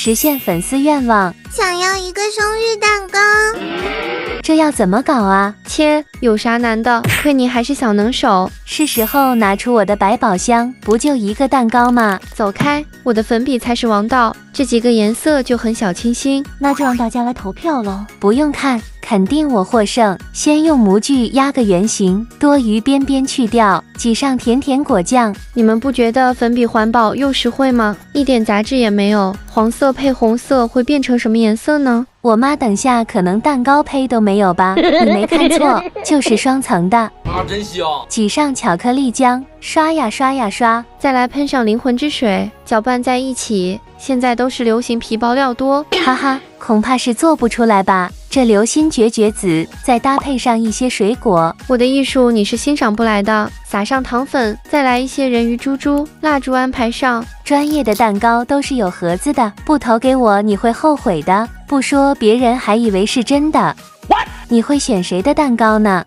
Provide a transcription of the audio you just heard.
实现粉丝愿望。想要一个生日蛋糕。这要怎么搞啊？切，有啥难的？亏你还是小能手。是时候拿出我的百宝箱，不就一个蛋糕吗？走开，我的粉笔才是王道，这几个颜色就很小清新。那就让大家来投票喽。不用看，肯定我获胜。先用模具压个圆形，多余边边去掉，挤上甜甜果酱。你们不觉得粉笔环保又实惠吗？一点杂质也没有。黄色配红色会变成什么颜色呢？我妈等下可能蛋糕胚都没有吧？你没看错，就是双层的。啊，真香！挤上巧克力浆，刷呀刷呀刷，再来喷上灵魂之水，搅拌在一起。现在都是流行皮包料多，哈哈，恐怕是做不出来吧？这流心绝绝子，再搭配上一些水果，我的艺术你是欣赏不来的。撒上糖粉，再来一些人鱼珠珠，蜡烛安排上。专业的蛋糕都是有盒子的，不投给我你会后悔的。不说别人还以为是真的。你会选谁的蛋糕呢？